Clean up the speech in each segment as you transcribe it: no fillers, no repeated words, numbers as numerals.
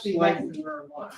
to be back to where it was.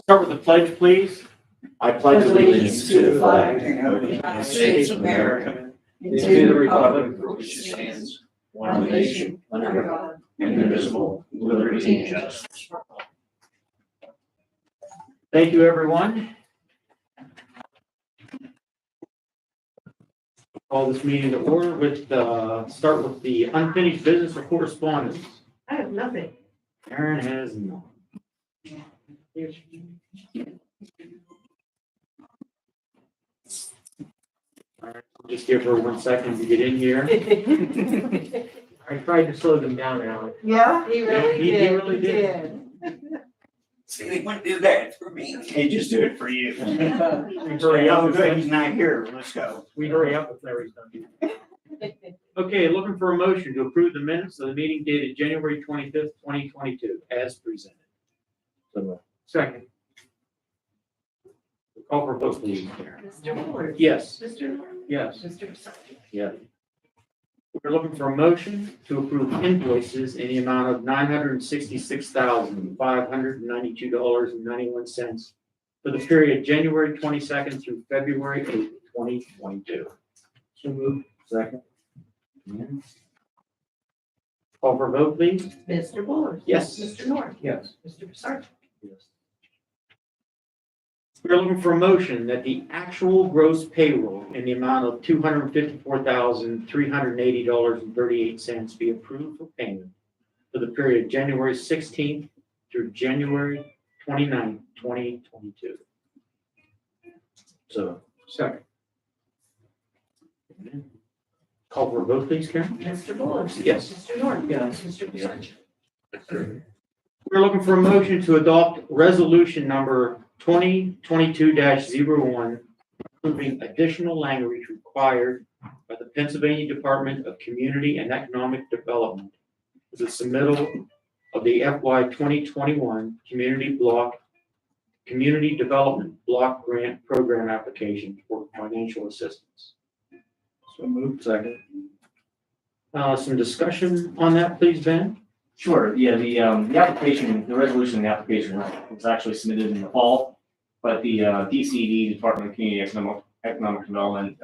Start with the pledge, please. I pledge allegiance to the flag of the United States of America and to the republic for which it stands, one nation, under God, indivisible, with liberty and justice. Thank you, everyone. Call this meeting to order with, start with the unfinished business or correspondence. I have nothing. Aaron has none. Just give her 1 second to get in here. I tried to slow them down, Alex. Yeah? He really did. See, they wouldn't do that for me. They just do it for you. Hurry up. Good, he's not here, let's go. We hurry up if Larry's done. Okay, looking for a motion to approve the minutes of the meeting dated January 25th, 2022, as presented. Second. Call for vote, please, Karen. Mr. Ward. Yes. Mr. Norton. Yes. Mr. Sargent. Yeah. We're looking for a motion to approve invoices in the amount of $966,592.91 for the period January 22nd through February 8th, 2022. So moved. Second. Call for vote, please. Mr. Ward. Yes. Mr. Norton. Yes. Mr. Sargent. We're looking for a motion that the actual gross payroll in the amount of $254,380.38 be approved for payment for the period January 16th through January 29th, 2022. So, Second. call for a vote, please, Karen. Mr. Ward. Yes. Mr. Norton. Yes. Mr. Sargent. We're looking for a motion to adopt resolution number 2022-01, approving additional language required by the Pennsylvania Department of Community and Economic Development for the submittal of the FY 2021 Community Development Block Grant Program application for financial assistance. So moved. Second. Some discussion on that, please, Ben? Sure, yeah, the application, the resolution, the application was actually submitted in the fall, but the DCD, Department of Community Economic Development,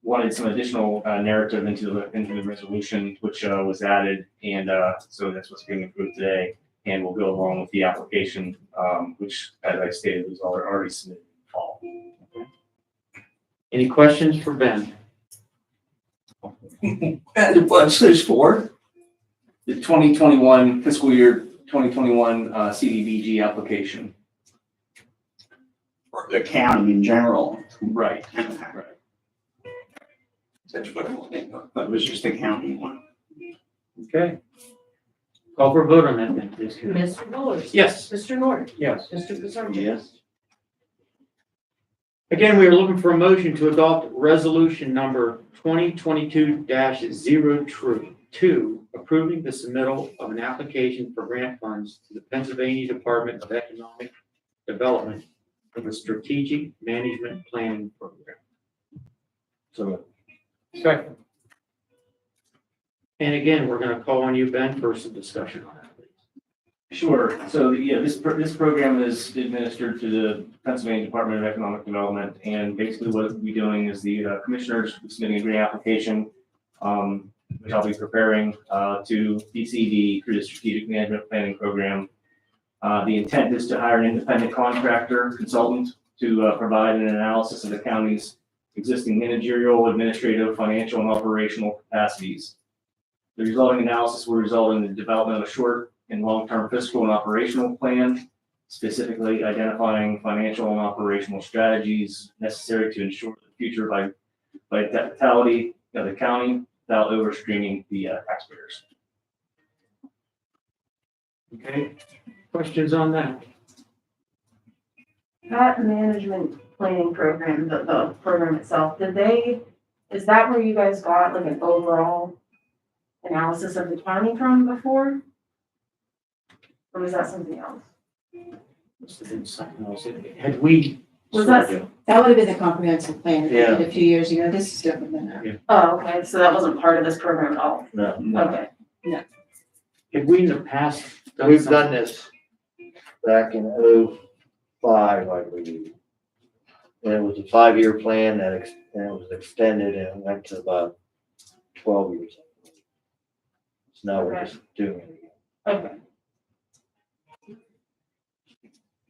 wanted some additional narrative into the resolution, which was added, and so that's what's being approved today, and will go along with the application, which, as I stated, was already submitted in the fall. Any questions for Ben? What's this for? The 2021 fiscal year 2021 CDBG application. For the county in general. Right. That's what it was just the county one. Okay. Call for a vote on that then, please. Karen. Mr. Ward. Yes. Mr. Norton. Yes. Mr. Sargent. Yes. Again, we are looking for a motion to adopt resolution number 2022-02, approving the submittal of an application for grant funds to the Pennsylvania Department of Economic Development for the Strategic Management Planning Program. So second. And again, we're going to call on you, Ben, for some discussion on that, please. Sure. So, yeah, this program is administered to the Pennsylvania Department of Economic Development, and basically what we'll be doing is the commissioners submitting a grant application, which I'll be preparing to DCD through the Strategic Management Planning Program. The intent is to hire an independent contractor consultant to provide an analysis of the county's existing managerial, administrative, financial, and operational capacities. The resulting analysis will result in the development of a short and long-term fiscal and operational plan, specifically identifying financial and operational strategies necessary to ensure the future vitality of the county without overstreaming the taxpayers. Okay. Questions on that? That management planning program, the program itself, is that where you guys got like an overall analysis of the county from before? Or was that something else? Must have been something else. Had we? Was that- That would have been the comprehensive plan that we Yeah. did a few years ago. This is different than that. Oh, okay, so that wasn't part of this program at all? No. Okay, Had we in the past? We've done this back in '05, I believe. And it was a 5-year plan and it was extended and went to about 12 years. So now we're just doing it again. okay.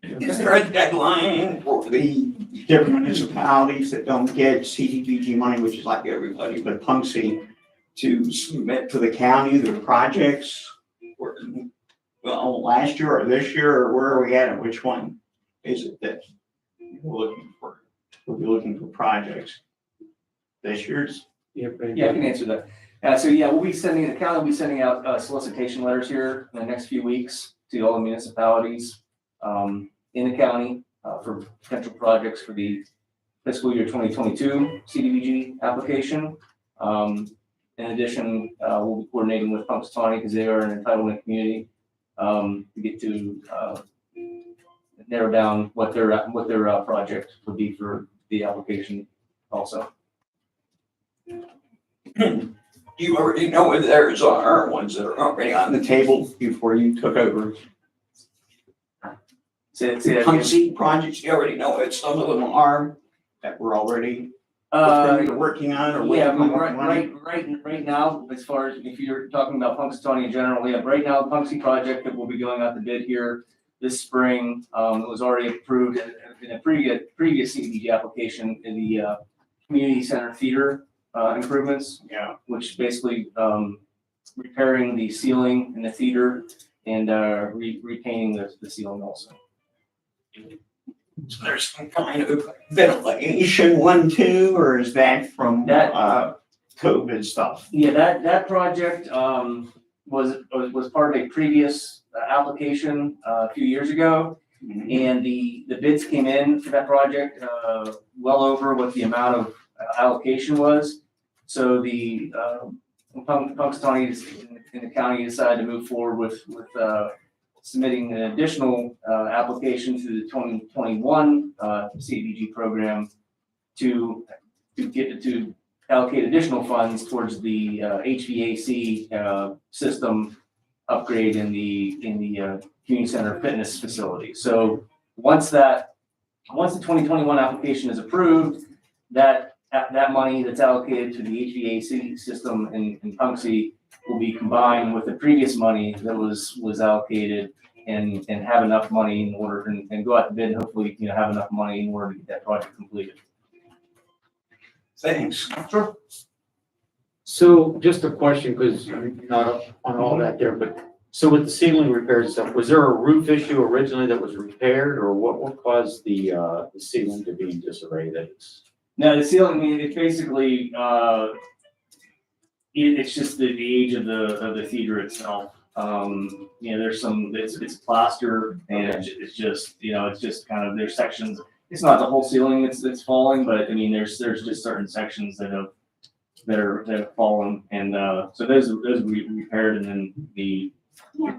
Is there a deadline for the different municipalities that don't get CDBG money, which is like everybody but Punxsutawney, to submit to the county their projects? Well, last year or this year, or where are we at, and which one is it that we're looking for? We'll be looking for projects. Fishers. Yeah, Yeah, I can answer that. So yeah, we'll be sending, the county will be sending out solicitation letters here in the next few weeks to all the municipalities in the county for potential projects for the fiscal year 2022 CDBG application. In addition, we'll be coordinating with Punxsutawney because they are an entitlement community to get to narrow down what their project would be for the application also. You already know if there's are ones that are already on the table before you took over. Say that again. Punxsutawney projects, you already know if some of them are that we're already either working on or Yeah, waiting but on money. right now, as far as if you're talking about Punxsutawney in general, yeah, right now, the Punxsutawney project that will be going out to bid here this spring, it was already approved in a previous CDBG application in the community center theater improvements, Yeah. which basically repairing the ceiling in the theater and repainting the ceiling also. So there's some kind of ventilation one too, or is that from That- COVID stuff? Yeah, that project was part of a previous application a few years ago. And the bids came in for that project, well over what the amount of allocation was. So the, Punxsutawney in the county decided to move forward with submitting an additional, application to the 2021, CDBG program to allocate additional funds towards the, HVAC, system upgrade in the community center fitness facility. So once the 2021 application is approved, that money that's allocated to the HVAC system in Punxsutawney will be combined with the previous money that was allocated and have enough money in order and go out to bid and hopefully, have enough money in order to get that project completed. Thanks. Sure. So just a question, because I'm not up on all that there, but so with the ceiling repairs and stuff, was there a roof issue originally that was repaired, or what caused the ceiling to be in disarray that it's? No, the ceiling, I mean, it's basically, it's just the age of the theater itself. There's it's plaster and it's just, it's just kind of, there's sections, it's not the whole ceiling that's falling, but I mean, there's just certain sections that have fallen. And, so those we repaired and then the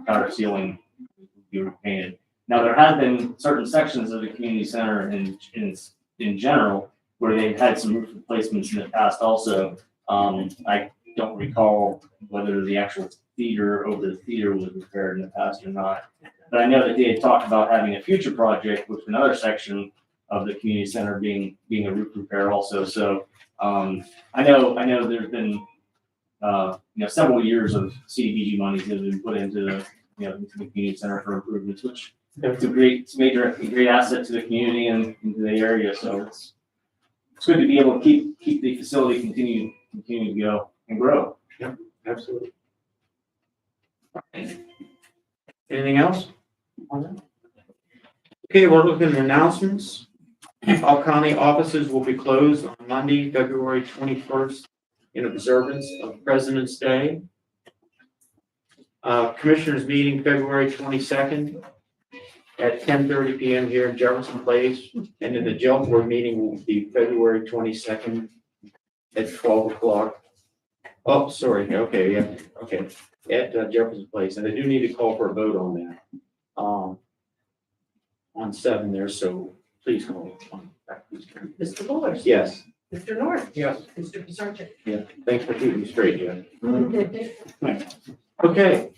outer ceiling will be repainted. Now, there have been certain sections of the community center in general where they've had some roof replacements in the past also. I don't recall whether the actual theater over the theater was repaired in the past or not. But I know that they had talked about having a future project with another section of the community center being a roof repair also. So I know there's been several years of CDBG monies that have been put into the into the community center for improvements, which it's a great asset to the community and into the area. So it's good to be able to keep the facility continue to go and grow. Yep, absolutely. Anything else? Okay, we're looking at announcements. All county offices will be closed on Monday, February 21st in observance of President's Day. Commissioners meeting February 22nd at 10:30 p.m. here in Jefferson Place. And then the jail board meeting will be February 22nd at 12 o'clock. Oh, sorry. Okay, yeah. Okay. At Jefferson Place. And I do need to call for a vote on that. On 7 there, so please call. Mr. Fuller. Yes. Mr. North. Yes. Mr. Pizarnik. Yeah. Thanks for keeping me straight, Jen. Okay.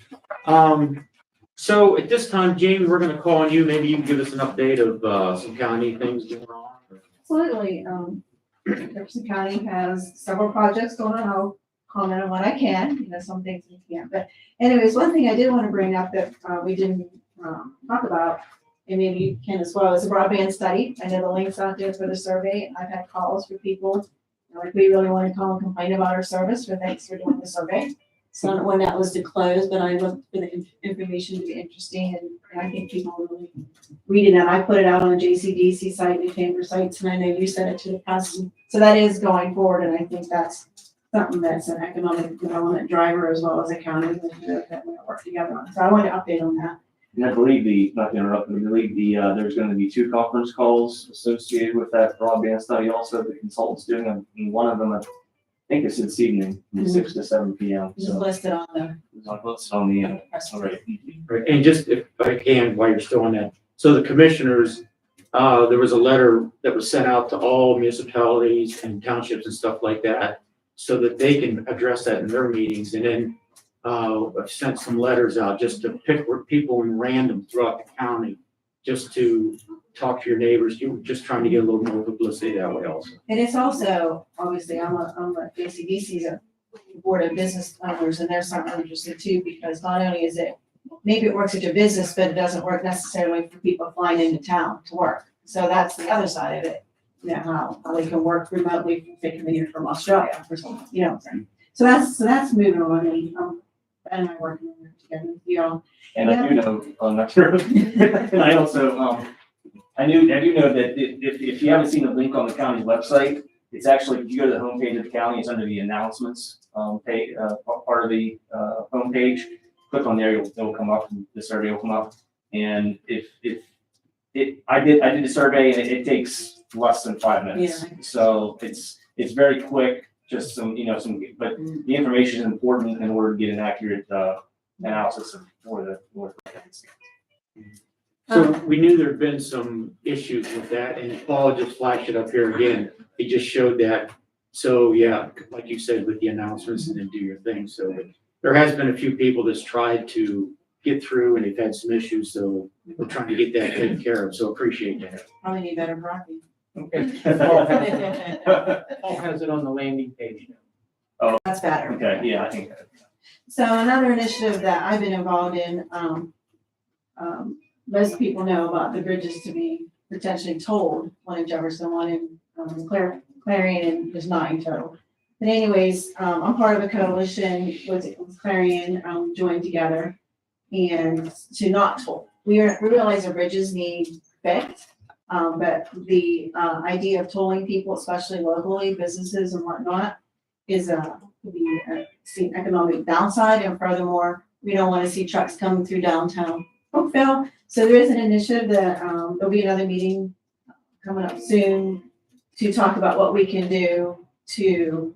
So at this time, Jamie, we're gonna call on you. Maybe you can give us an update of some county things going on. Absolutely. Jefferson County has several projects going on. I'll comment on what I can, some things we can't. But anyways, one thing I did want to bring up that we didn't talk about, and maybe you can as well, is a broadband study. I know the link's out there for the survey, and I've had calls for people, like we really want to call and complain about our service, but thanks for doing the survey. So I don't know when that was to close, but I looked for the information to be interesting, and I think people are really reading it. I put it out on the JCDC site, the chamber sites, and I know you sent it to the press. So that is going forward, and I think that's something that's an economic development driver as well as a county initiative that we work together on. So I wanted to update on that. And I believe not to interrupt, but I believe there's gonna be 2 conference calls associated with that broadband study also, the consultant's doing, and one of them, I think it's this evening, from 6 to 7 PM, It's so. listed on the It's on the, press all release. right. Right, and just if I can, while you're still on that, so the commissioners, there was a letter that was sent out to all municipalities and townships and stuff like that, so that they can address that in their meetings, and then, I've sent some letters out just to pick people in random throughout the county, just to talk to your neighbors, you're just trying to get a little more publicity that way also. And it's also, obviously, I'm a JCDC's a board of business owners, and they're something interested too, because not only is it, maybe it works at your business, but it doesn't work necessarily for people flying into town to work. So that's the other side of it, you know, how they can work remotely if they come in from Australia or something, you know. So that's moving on, and Ben and I working on it together, you know. And I do know, not sure, and I also, I do know that if you haven't seen the link on the county website, it's actually, if you go to the homepage of the county, it's under the announcements, page, part of the, homepage. Click on there, it'll come up, and the survey will come up. And I did the survey, and it takes less than 5 minutes. Yeah. So it's very quick, just but the information is important in order to get an accurate, analysis of where the. So we knew there'd been some issues with that, and Paul just flashed it up here again. He just showed that. So yeah, like you said, with the announcements and then do your thing. So there has been a few people that's tried to get through, and they've had some issues, so we're trying to get that taken care of. So appreciate that. Probably need better broadband. Paul has it on the landing page now. That's better. Okay, yeah, I think that. So another initiative that I've been involved in, most people know about the bridges to be potentially tolled, one in Jefferson, one in Clarion, and there's 9 total. But anyways, I'm part of a coalition with Clarion, joined together and to not toll. We realize our bridges need fixed, but the idea of tolling people, especially locally, businesses and whatnot, is could be an economic downside, and furthermore, we don't want to see trucks coming through downtown Oakville. So there is an initiative that there'll be another meeting coming up soon to talk about what we can do to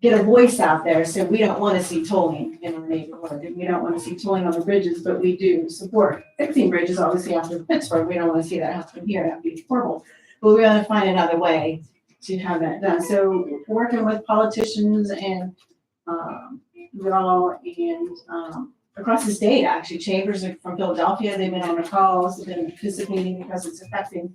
get a voice out there. So we don't want to see tolling in our neighborhood, and we don't want to see tolling on the bridges, but we do support fixing bridges, obviously after Pittsburgh. We don't want to see that happen here. That'd be horrible. But we're going to find another way to have that done. So working with politicians and y'all and across the state, actually, chambers from Philadelphia, they've been on the calls, they've been participating because it's affecting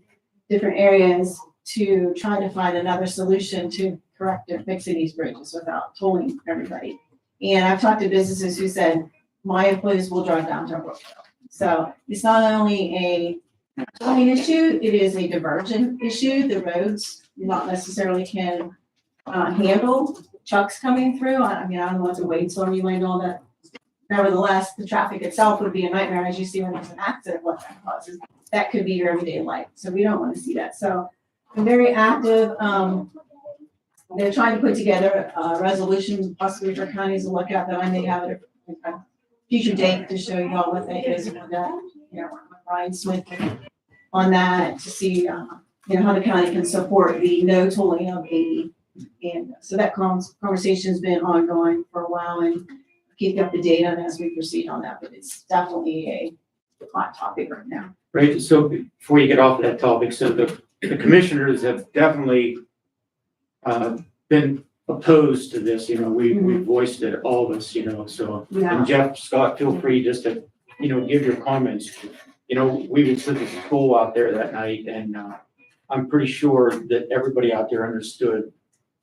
different areas to try to find another solution to correct and fixing these bridges without tolling everybody. And I've talked to businesses who said, my employees will drive down to Brookville. So it's not only a tolling issue, it is a diversion issue. The roads not necessarily can handle trucks coming through. I mean, I don't know what the weight storm you might know that. Nevertheless, the traffic itself would be a nightmare, as you see when there's an accident, what that causes. That could be your everyday life. So we don't want to see that. So I'm very active. They're trying to put together a resolution possibly for counties to look at, that I may have at a future date to show you all what that is and what that, you know, with Ryan Smith on that to see, you know, how the county can support the no tolling of 80. And so that conversation's been ongoing for a while, and keep you up to date on as we proceed on that, but it's definitely a hot topic right now. Right, so before you get off of that topic, so the commissioners have definitely been opposed to this, you know, we voiced it, all of us, you know, so. Yeah. And Jeff, Scott, feel free just to, you know, give your comments. You know, we was at the school out there that night, and I'm pretty sure that everybody out there understood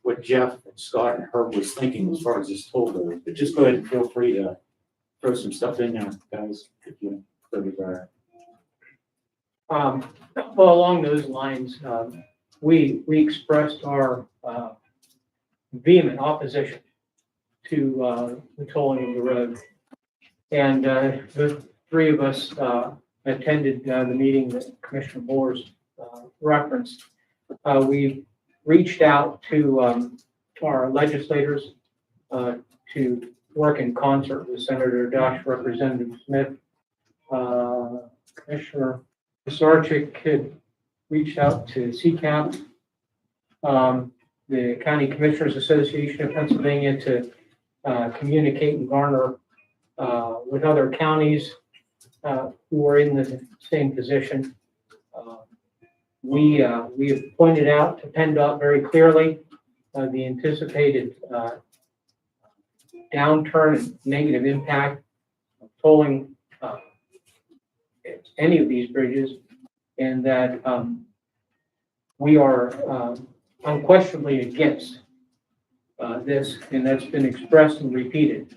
what Jeff and Scott and Herb was thinking as far as this toll goes. But just go ahead and feel free to throw some stuff in there, guys, if you so desire. Well, along those lines, we expressed our vehement opposition to the tolling of the road. And the three of us attended the meeting that Commissioner Moore's referenced. We reached out to our legislators to work in concert with Senator Dash, Representative Smith. Commissioner Sarchik had reached out to CCAP, the County Commissioners Association of Pennsylvania, to communicate and garner with other counties who are in the same position. We have pointed out to PennDOT very clearly the anticipated downturn and negative impact of tolling any of these bridges, and that we are unquestionably against this, and that's been expressed and repeated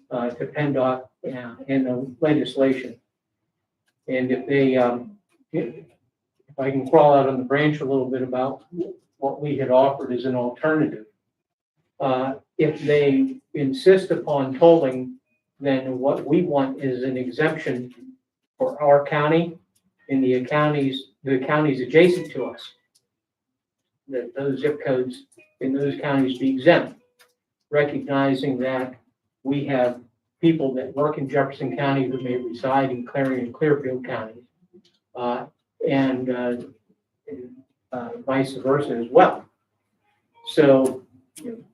to PennDOT in the legislation. And if they, if I can crawl out on the branch a little bit about what we had offered as an alternative, if they insist upon tolling, then what we want is an exemption for our county and the counties adjacent to us, that those zip codes in those counties be exempt, recognizing that we have people that work in Jefferson County who may reside in Clarion and Clearfield counties, and vice versa as well. So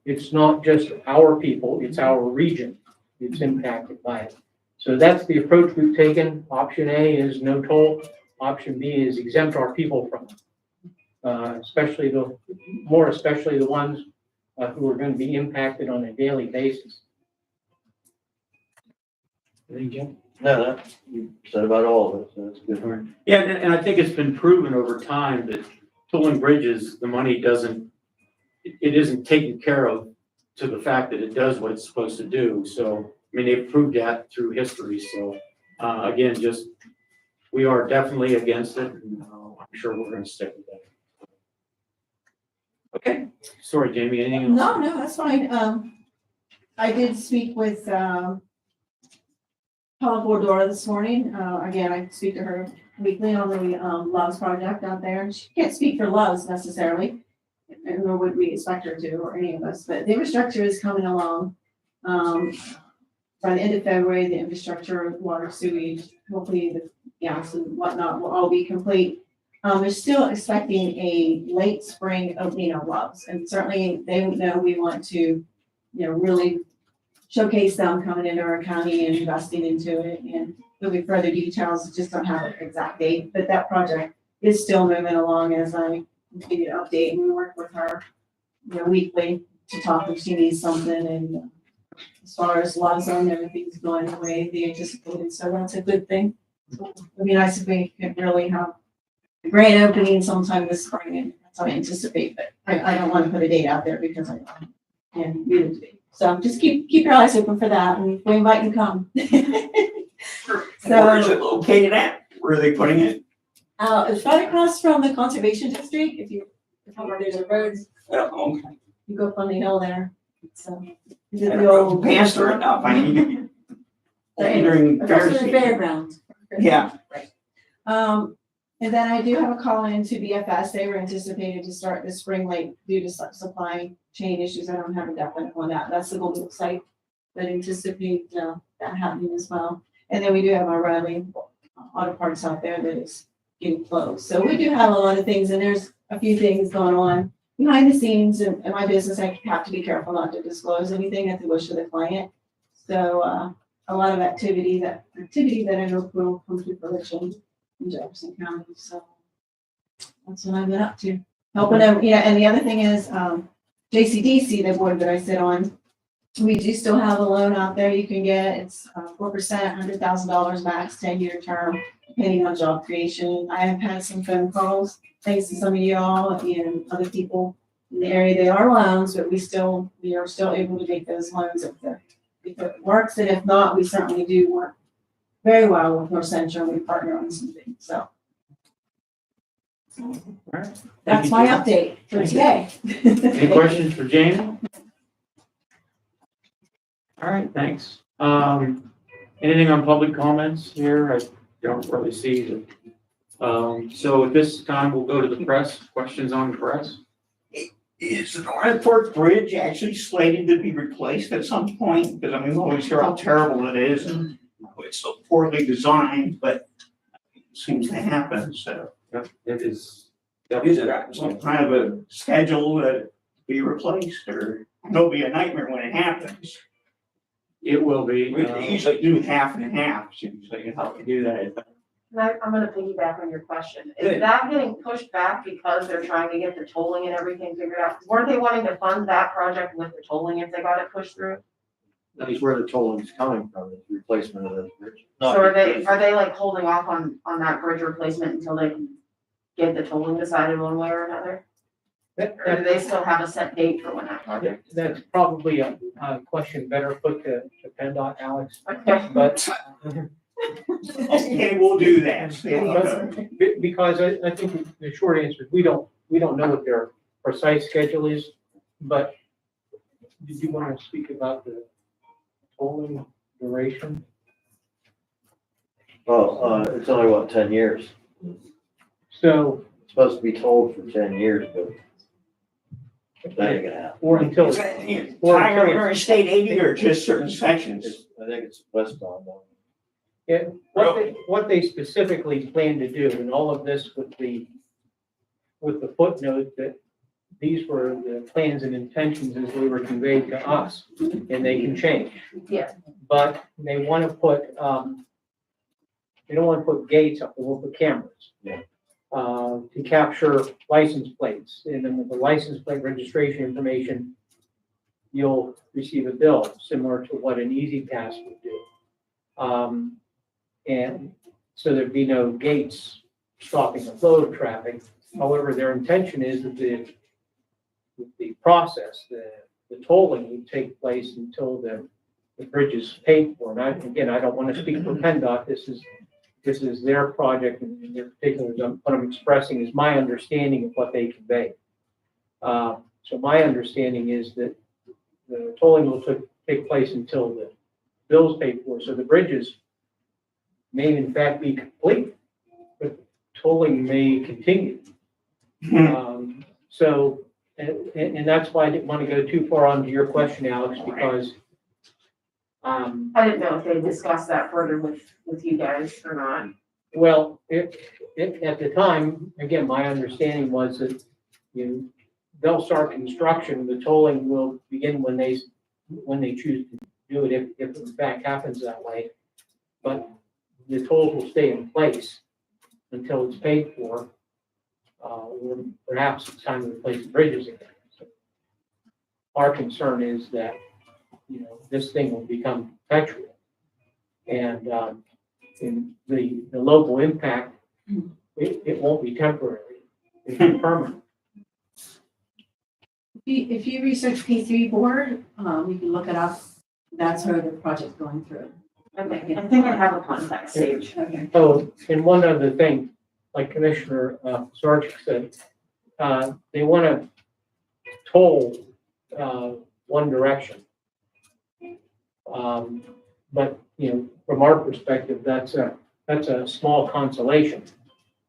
it's not just our people, it's our region that's impacted by it. So that's the approach we've taken. Option A is no toll. Option B is exempt our people from it, especially the ones who are going to be impacted on a daily basis. Anything, Jim? No, that, you said about all of it, so that's good. Yeah, and I think it's been proven over time that tolling bridges, the money it isn't taken care of to the fact that it does what it's supposed to do. So, I mean, they've proved that through history. So, again, we are definitely against it, and I'm sure we're going to stick with that. Okay. Sorry, Jamie, anything else? No, that's fine. I did speak with, Paula Bordora this morning. Again, I speak to her weekly on the, Loves project out there. And she can't speak for Loves necessarily, and nor would we expect her to, or any of us, but the infrastructure is coming along. By the end of February, the infrastructure, water, sewage, hopefully the gas and whatnot will all be complete. They're still expecting a late spring opening of Loves, and certainly they know we want to, really showcase them coming into our county and investing into it. And there'll be further details, just don't have an exact date, but that project is still moving along as I continue to update, and we work with her, weekly to talk if she needs something. And as far as Loves on, everything's going the way they anticipated, so that's a good thing. So it'd be nice if we could really have a grand opening sometime this spring, and that's what I anticipate, but I don't want to put a date out there because I can need it to be. So just keep your eyes open for that, and we invite you to come. Where is it located at? Where are they putting it? It's right across from the conservation district. If you come over, there's a road, Oh, okay. you go up on the hill there. So I drove past her enough. I mean, during across fair from the season. fairgrounds. Yeah. And then I do have a call in to BFS. They were anticipated to start this spring late due to supply chain issues. I don't have a definite on that. That's the Golden site, but anticipate that happening as well. And then we do have our Riley Auto Parts out there that is getting closed. So we do have a lot of things, and there's a few things going on behind the scenes in my business. I have to be careful not to disclose anything at the wish of the client. So a lot of activity that I know will come to fruition in Jefferson County. So that's what I've been up to. Helping them, and the other thing is JCDC, the board that I sit on, we do still have a loan out there you can get. It's 4%, $100,000 max, 10-year term, depending on job creation. I have had some phone calls, thanks to some of y'all and other people in the area. They are loans, but we are still able to make those loans if it works. And if not, we certainly do work very well with North Central. We partner on some things. So that's my update for today. Any questions for Jamie? All right, thanks. Anything on public comments here? I don't really see it. So at this time, we'll go to the press. Questions on the press? Is the North Fork Bridge actually slated to be replaced at some point? Because I mean, we always hear how terrible it is and it's so poorly designed, but it seems to happen, so. Yep, it is. Is it some kind of a schedule that be replaced, or it'll be a nightmare when it happens? It will be. We usually do half and half, usually how we do that. I'm gonna piggyback on your question. Is Good. that getting pushed back because they're trying to get the tolling and everything figured out? Weren't they wanting to fund that project with the tolling if they got it pushed through? That's where the tolling's coming from, the replacement of the bridge. So are they like holding off on that bridge replacement until they can get the tolling decided one way or another? Or do they still have a set date for when that project? That's probably a question better put to PennDOT, Alex, Okay. but Okay, we'll do that. because I think the short answer is we don't know what their precise schedule is, but did you want to speak about the tolling duration? Well, it's only what, 10 years? So, It's supposed to be tolled for 10 years, but that ain't gonna happen. or until, Is that the entire State 80 or just certain sections? I think it's westbound. what they specifically plan to do, and all of this with the footnote that these were the plans and intentions as they were conveyed to us, and they can change. Yeah. But they want to put, they don't want to put gates up, they will put cameras. Yeah. To capture license plates, and then with the license plate registration information, you'll receive a bill similar to what an Easy Pass would do. And so there'd be no gates stopping the flow of traffic. However, their intention is that the process, the tolling would take place until the bridge is paid for. And I don't want to speak for PennDOT. This is their project and in their particulars. What I'm expressing is my understanding of what they convey. So my understanding is that the tolling will take place until the bill's paid for. So the bridges may in fact be complete, but tolling may continue. So, and that's why I didn't want to go too far onto your question, Alex, because I didn't know if they discussed that further with you guys or not. well, at the time, again, my understanding was that, they'll start construction, the tolling will begin when they choose to do it, if in fact happens that way. But the tolls will stay in place until it's paid for, or perhaps it's time to replace the bridges again. So our concern is that, this thing will become perpetual. And, in the local impact, it won't be temporary, it'll be permanent. If you research P3 board, you can look it up. That's where the project's going through. Okay, I think I have a contact stage. Okay. Oh, and one other thing, like Commissioner Sargent said, they want to toll one direction. But, from our perspective, that's a small consolation.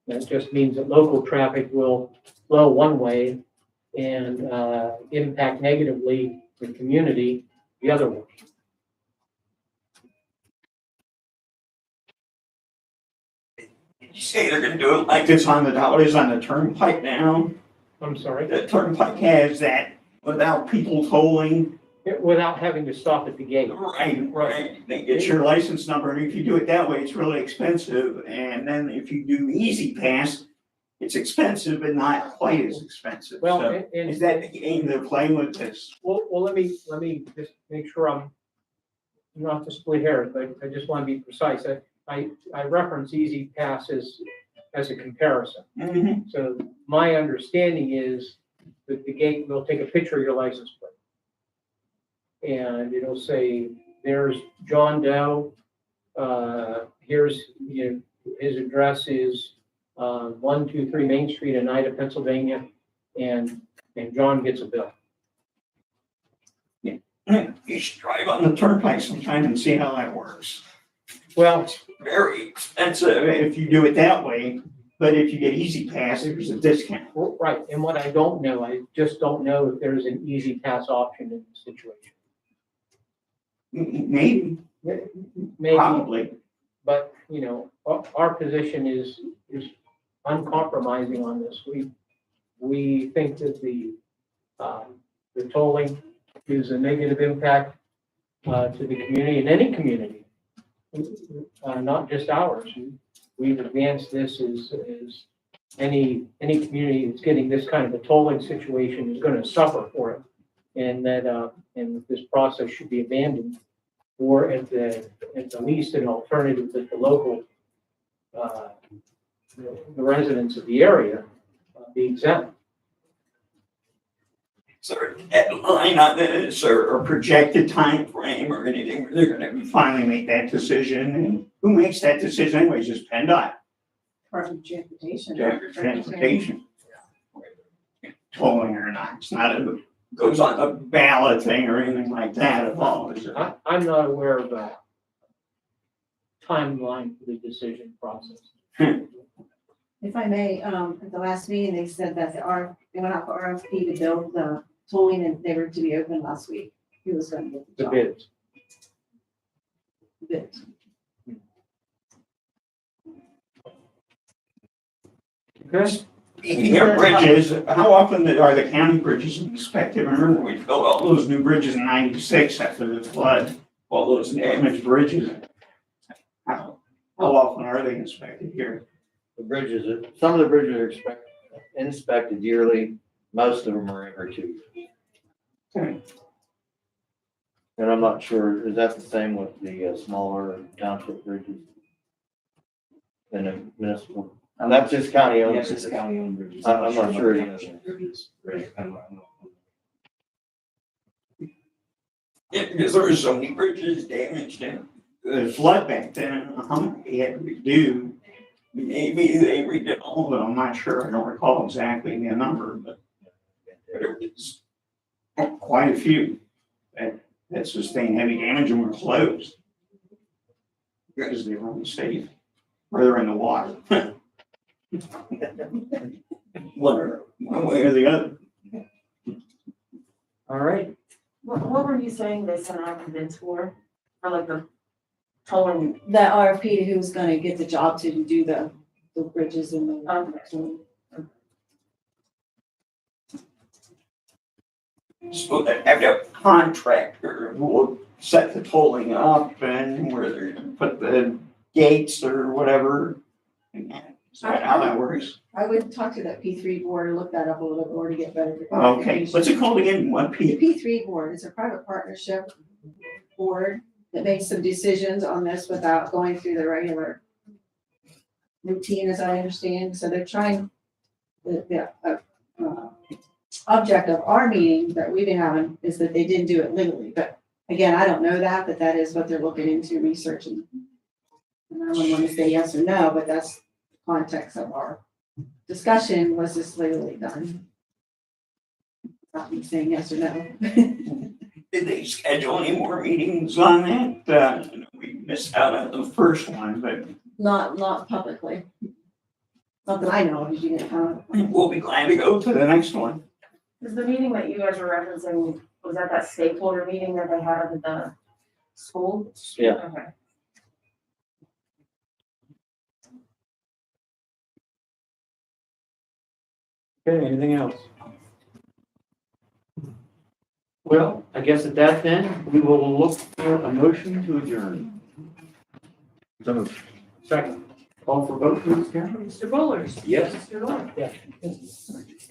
That just means that local traffic will flow one way and impact negatively the community the other way. You say they're gonna do it like it's on the dollars on the turnpike now? I'm sorry, The turnpike has that without people tolling. without having to stop at the gate. Right. They get your license number, and if you do it that way, it's really expensive. And then if you do Easy Pass, it's expensive, but not quite as expensive. Well, So and is that the game they're playing with this? well, let me just make sure I'm not to split hairs, but I just want to be precise. I reference Easy Pass as a comparison. Mhm. So my understanding is that the gate will take a picture of your license plate. And it'll say, there's John Doe, here's, his address is 123 Main Street, Oneida, Pennsylvania, and John gets a bill. You should drive on the turnpike sometime and see how that works. Well, Very expensive if you do it that way, but if you get Easy Pass, there's a discount. right, and what I don't know, I just don't know if there's an easy pass option in the situation. Maybe, Maybe, probably. but, you know, our position is uncompromising on this. We think that the tolling is a negative impact to the community, and any community, not just ours. We've advanced this as any community that's getting this kind of a tolling situation is gonna suffer for it. And that, and this process should be abandoned, or at the least an alternative that the local, the residents of the area be exempt. Is there a deadline on this or a projected time frame or anything where they're gonna finally make that decision? And who makes that decision anyways? Just PennDOT, Department of Transportation. transportation. Tolling or not, it's not a, goes on a ballot thing or anything like that at all, is it? I'm not aware of a timeline for the decision process. If I may, at the last meeting, they said that they went out for RFP to build the tolling and they were to be open last week. He was gonna get the The job. bids. Bids. Okay. Speaking of bridges, how often are the county bridges inspected? Remember, we built all those new bridges in '96 after the flood, all those damaged bridges. How often are they inspected here? The bridges, some of the bridges are inspected yearly, most of them are every 2 years. Okay. And I'm not sure, is that the same with the smaller township bridges? And the municipal, that's just county owned. Yes, it's county owned bridges. I'm not sure it is. Right, I'm not. Yeah, because there were so many bridges damaged in the flood back then, how many they had to redo? Maybe they redid all of them, I'm not sure, I don't recall exactly the number, but it was quite a few that sustained heavy damage and were closed. Because they were unsafe, or they're in the water. One way or the other. All right. What were you saying they sent out the bids for like the tolling? The RFP to who's gonna get the job to do the bridges and the. So they have a contractor who will set the tolling up and where they're gonna put the gates or whatever. Is that how that works? I would talk to that P3 board and look that up a little bit more to get better. Okay, what's it called again? What The P? P3 board is a private partnership board that makes some decisions on this without going through the regular routine, as I understand. So they're trying, the object of our meeting that we've been having is that they didn't do it legally. But again, I don't know that, but that is what they're looking into researching. And I wouldn't want to say yes or no, but that's the context of our discussion. Was this legally done? Not me saying yes or no. Did they schedule any more meetings on that? We missed out on the first one, but Not publicly. Not that I know of, you didn't comment. we'll be glad to go to the next one. Is the meeting that you guys were referencing, was that stakeholder meeting that they had at the school? Yeah. Okay. Okay, anything else? Well, I guess at that then, we will look for a motion to adjourn. Second. Call for vote, please, Karen? Mr. Bullers. Yes. Mr. Lord.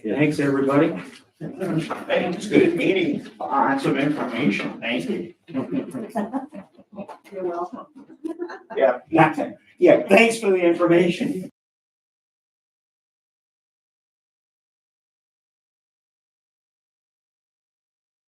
Thanks, everybody. Thanks, good meeting. Lots of information. Thank you. You're welcome. Yeah, thanks for the information.